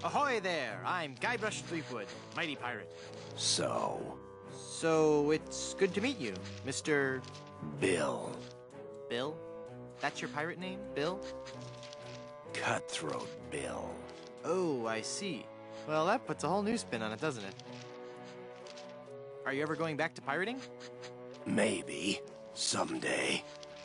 Ahoy there! I'm Guybrush Threepwood, mighty pirate. So, It's good to meet you, Mr. Bill. Bill? That's your pirate name, Bill? Cutthroat Bill. Oh, I see. Well, that puts a whole new spin on it, doesn't it? Are you ever going back to pirating? Maybe. Someday.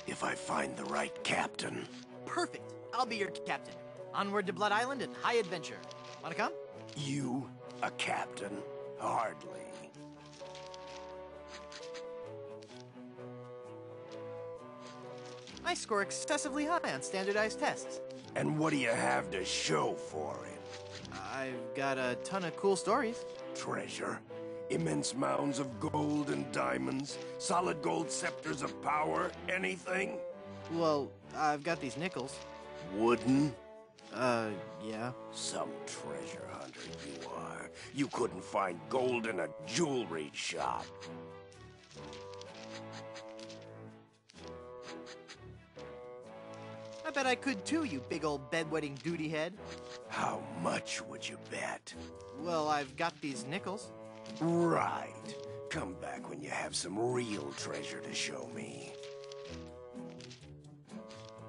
If I find the right captain. Perfect! I'll be your captain. Onward to Blood Island and high adventure. Wanna come? You, a captain? Hardly. I score excessively high on standardized tests. And what do you have to show for it? I've got a ton of cool stories. Treasure? Immense mounds of gold and diamonds? Solid gold scepters of power? Anything? Well, I've got these nickels. Wooden? Yeah. Some treasure hunter you are. You couldn't find gold in a jewelry shop. I bet I could too, you big old bedwetting duty head. How much would you bet? Well, I've got these nickels. Right. Come back when you have some real treasure to show me.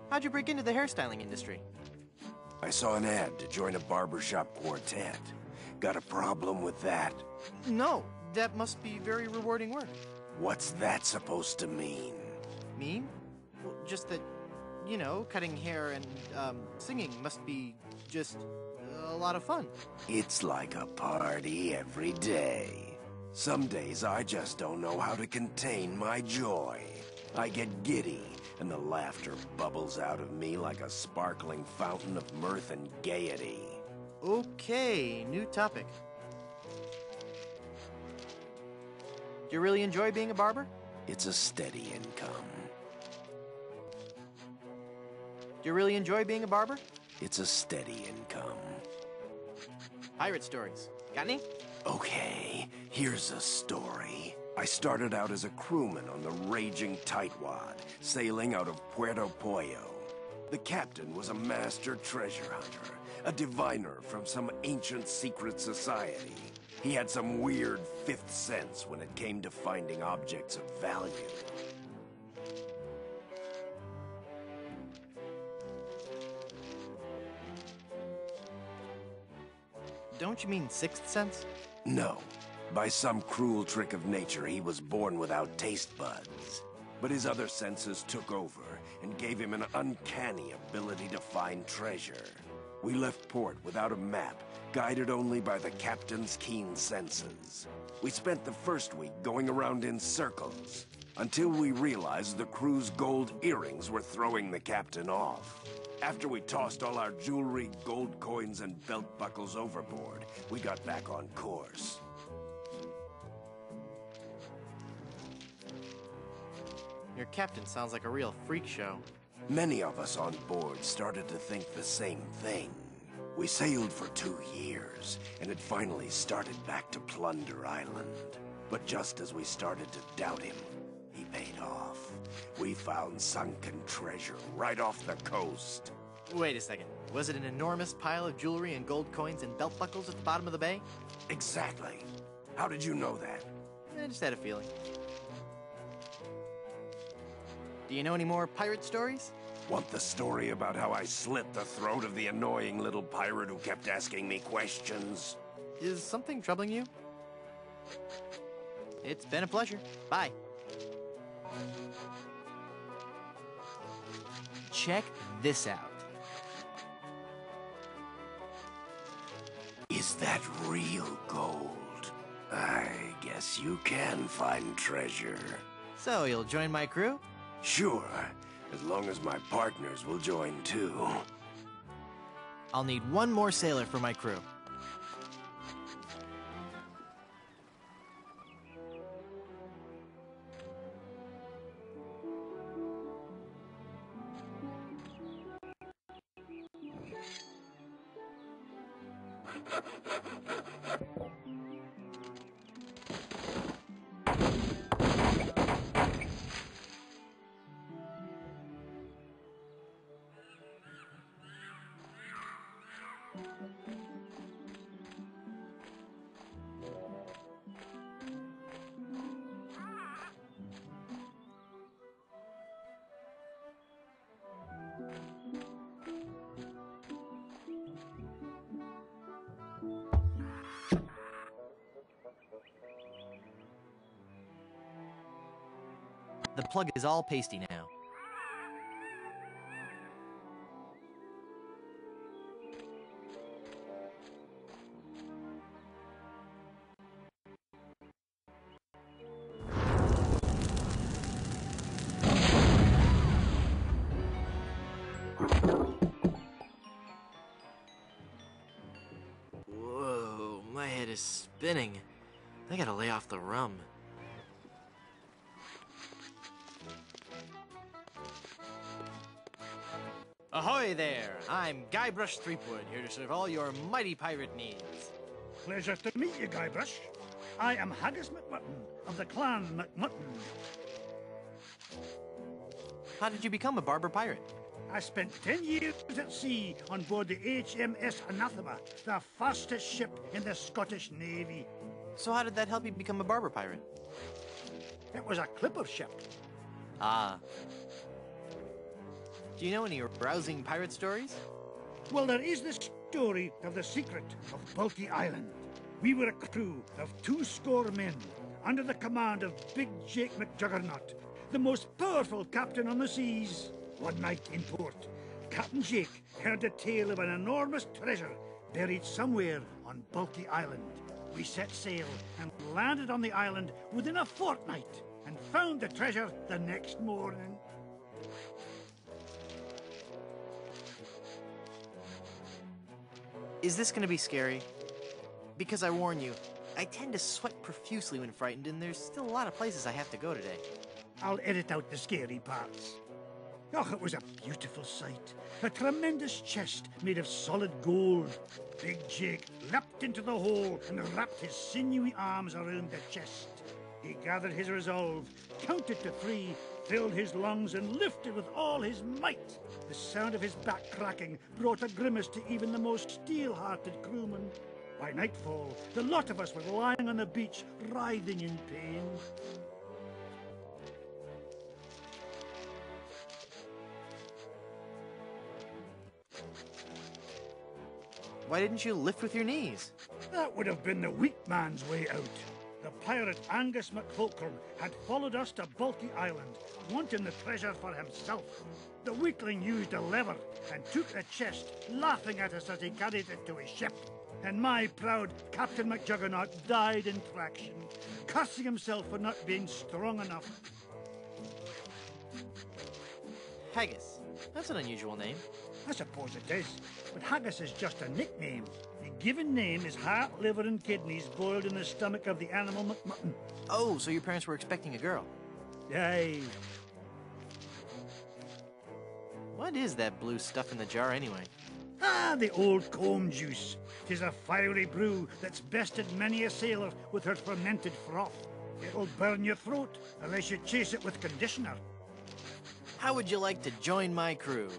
How'd you break into the hairstyling industry? I saw an ad to join a barbershop quartet. Got a problem with that? No, that must be very rewarding work. What's that supposed to mean? Mean? Well, just that, you know, cutting hair and, singing must be just a lot of fun. It's like a party every day. Some days I just don't know how to contain my joy. I get giddy, and the laughter bubbles out of me like a sparkling fountain of mirth and gaiety. Okay, new topic. Do you really enjoy being a barber? It's a steady income. Do you really enjoy being a barber? It's a steady income. Pirate stories. Got any? Okay, here's a story. I started out as a crewman on the raging Tightwad, sailing out of Puerto Pollo. The captain was a master treasure hunter, a diviner from some ancient secret society. He had some weird fifth sense when it came to finding objects of value. Don't you mean sixth sense? No. By some cruel trick of nature, he was born without taste buds. But his other senses took over and gave him an uncanny ability to find treasure. We left port without a map, guided only by the captain's keen senses. We spent the first week going around in circles, until we realized the crew's gold earrings were throwing the captain off. After we tossed all our jewelry, gold coins, and belt buckles overboard, we got back on course. Your captain sounds like a real freak show. Many of us on board started to think the same thing. We sailed for 2 years, and had finally started back to Plunder Island. But just as we started to doubt him, he paid off. We found sunken treasure right off the coast. Wait a second. Was it an enormous pile of jewelry and gold coins and belt buckles at the bottom of the bay? Exactly. How did you know that? I just had a feeling. Do you know any more pirate stories? Want the story about how I slit the throat of the annoying little pirate who kept asking me questions? Is something troubling you? It's been a pleasure. Bye. Check this out. Is that real gold? I guess you can find treasure. So, you'll join my crew? Sure, as long as my partners will join too. I'll need one more sailor for my crew. the plug is all pasty now. Whoa, my head is spinning. I gotta lay off the rum. Ahoy there! I'm Guybrush Threepwood, here to serve all your mighty pirate needs. Pleasure to meet you, Guybrush. I am Haggis McMutton of the clan McMutton. How did you become a barber pirate? I spent 10 years at sea on board the HMS Anathema, the fastest ship in the Scottish Navy. So how did that help you become a barber pirate? It was a clipper ship. Ah. Do you know any rousing pirate stories? Well, there is the story of the secret of Bulky Island. We were a crew of 200 men under the command of Big Jake McJuggernaut, the most powerful captain on the seas. One night in port, Captain Jake heard the tale of an enormous treasure buried somewhere on Bulky Island. We set sail and landed on the island within a fortnight and found the treasure the next morning. Is this gonna be scary? Because I warn you, I tend to sweat profusely when frightened, and there's still a lot of places I have to go today. I'll edit out the scary parts. Oh, it was a beautiful sight. A tremendous chest made of solid gold. Big Jake leapt into the hole and wrapped his sinewy arms around the chest. He gathered his resolve, counted to 3, filled his lungs, and lifted with all his might. The sound of his back cracking brought a grimace to even the most steel-hearted crewman. By nightfall, the lot of us were lying on the beach, writhing in pain. Why didn't you lift with your knees? That would have been the weak man's way out. The pirate Angus McFulcrum had followed us to Bulky Island, wanting the treasure for himself. The weakling used a lever and took the chest, laughing at us as he carried it to his ship. And my proud Captain McJuggernaut died in traction, cursing himself for not being strong enough. Haggis. That's an unusual name. I suppose it is, but Haggis is just a nickname. The given name is heart, liver, and kidneys boiled in the stomach of the animal McMutton. Oh, so your parents were expecting a girl. Aye. What is that blue stuff in the jar anyway? Ah, the old comb juice. 'Tis a fiery brew that's bested many a sailor with her fermented froth. It'll burn your throat unless you chase it with conditioner. How would you like to join my crew?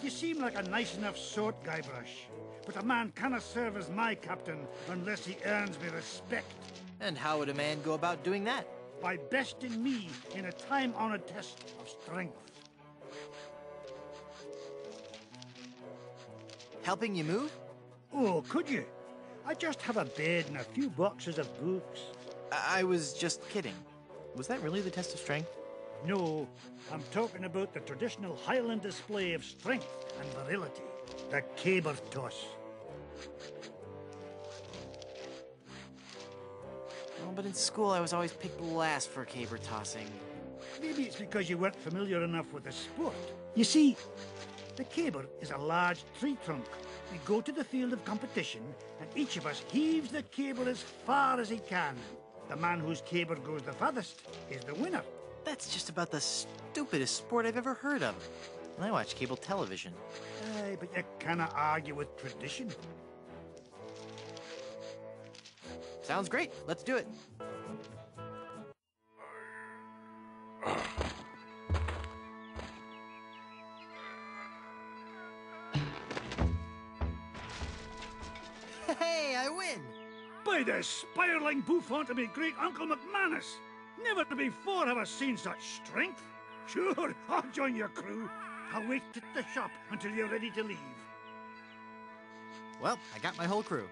You seem like a nice enough sort, Guybrush. But a man cannot serve as my captain unless he earns me respect. And how would a man go about doing that? By besting me in a time-honored test of strength. Helping you move? Oh, could you? I just have a bed and a few boxes of books. I was just kidding. Was that really the test of strength? No, I'm talking about the traditional Highland display of strength and virility, the caber toss. Oh, but in school I was always picked last for caber tossing. Maybe it's because you weren't familiar enough with the sport. You see, the caber is a large tree trunk. We go to the field of competition, and each of us heaves the caber as far as he can. The man whose caber goes the farthest is the winner. That's just about the stupidest sport I've ever heard of. And I watch cable television. Aye, but you cannot argue with tradition. Sounds great. Let's do it. Hey, I win! By the spiraling bouffant of me great Uncle McManus! Never before have I seen such strength. Sure, I'll join your crew. I'll wait at the shop until you're ready to leave. Well, I got my whole crew.